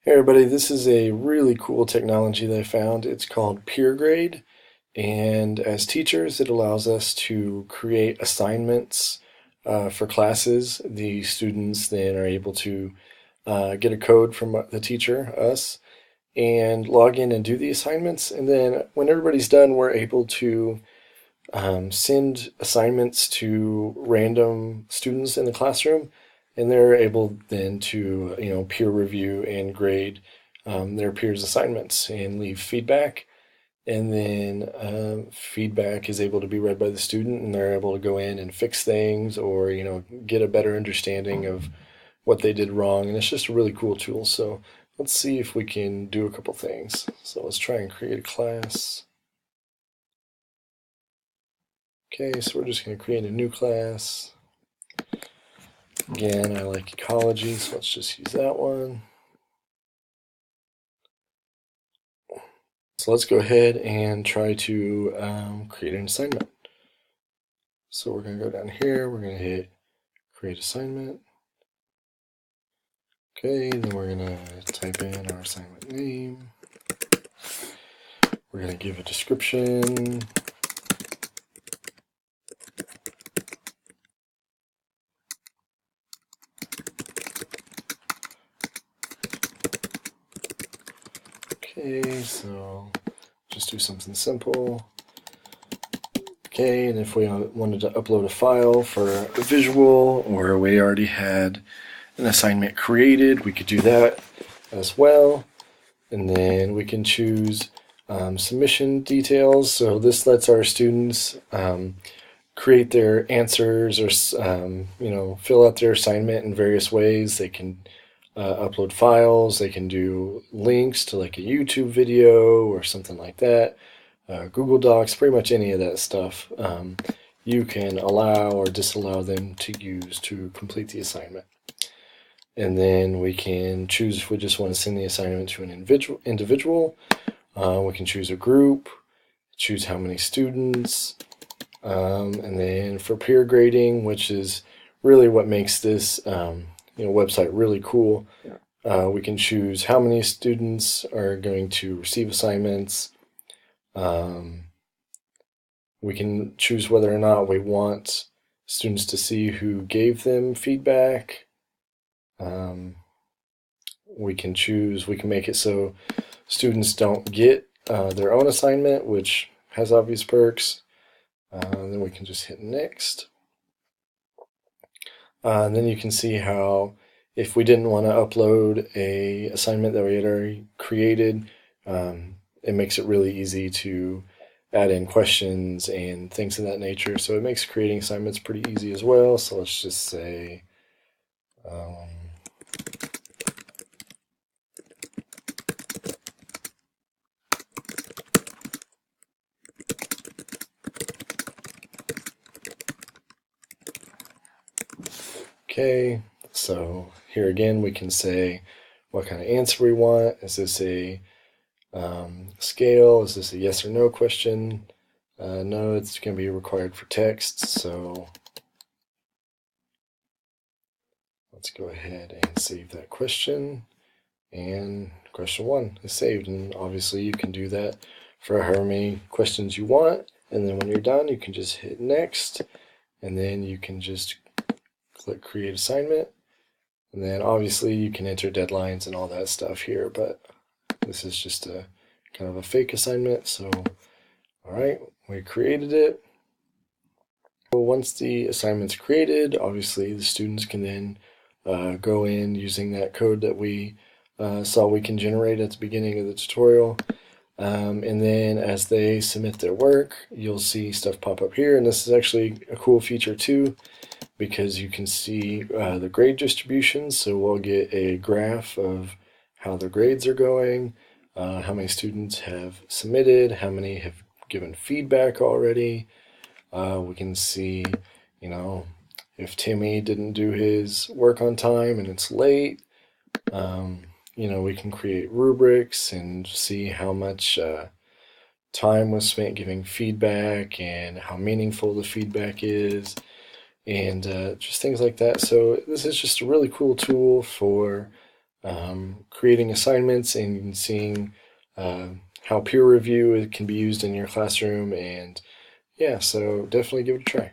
Hey everybody, this is a really cool technology that I found. It's called PeerGrade, and as teachers, it allows us to create assignments for classes. The students then are able to get a code from the teacher, us, and log in and do the assignments. And then when everybody's done, we're able to send assignments to random students in the classroom, and they're able then to peer review and grade their peers' assignments and leave feedback. And then feedback is able to be read by the student, and they're able to go in and fix things or get a better understanding of what they did wrong. And it's just a really cool tool. So let's see if we can do a couple things. So let's try and create a class. Okay, so we're just going to create a new class. Again, I like ecology, so let's just use that one. So let's go ahead and try to create an assignment. So we're going to go down here, we're going to hit create assignment. Okay, then we're going to type in our assignment name. We're going to give a description. Okay, so just do something simple. Okay, and if we wanted to upload a file for a visual, or we already had an assignment created, we could do that as well. And then we can choose submission details. So this lets our students create their answers or fill out their assignment in various ways. They can upload files. They can do links to like a YouTube video or something like that. Google Docs, pretty much any of that stuff. You can allow or disallow them to use to complete the assignment. And then we can choose if we just want to send the assignment to an individual. We can choose a group, choose how many students, and then for peer grading, which is really what makes this website really cool. We can choose how many students are going to receive assignments. We can choose whether or not we want students to see who gave them feedback. We can make it so students don't get their own assignment, which has obvious perks. Then we can just hit next. And then you can see how if we didn't want to upload a assignment that we had already created, it makes it really easy to add in questions and things of that nature. So it makes creating assignments pretty easy as well. So let's just say okay, so here again we can say what kind of answer we want. Is this a scale? Is this a yes or no question? No, it's going to be required for text, so let's go ahead and save that question. And question 1 is saved, and obviously you can do that for however many questions you want. And then when you're done, you can just hit next, and then you can just click create assignment. And then obviously you can enter deadlines and all that stuff here, but this is just a kind of a fake assignment. So, all right, we created it. Well, once the assignment's created, obviously the students can then go in using that code that we saw we can generate at the beginning of the tutorial. And then as they submit their work, you'll see stuff pop up here. And this is actually a cool feature too, because you can see the grade distributions. So we'll get a graph of how their grades are going, how many students have submitted, how many have given feedback already. We can see, if Timmy didn't do his work on time and it's late. We can create rubrics and see how much time was spent giving feedback and how meaningful the feedback is, and just things like that. So this is just a really cool tool for creating assignments and seeing how peer review can be used in your classroom. And yeah, so definitely give it a try.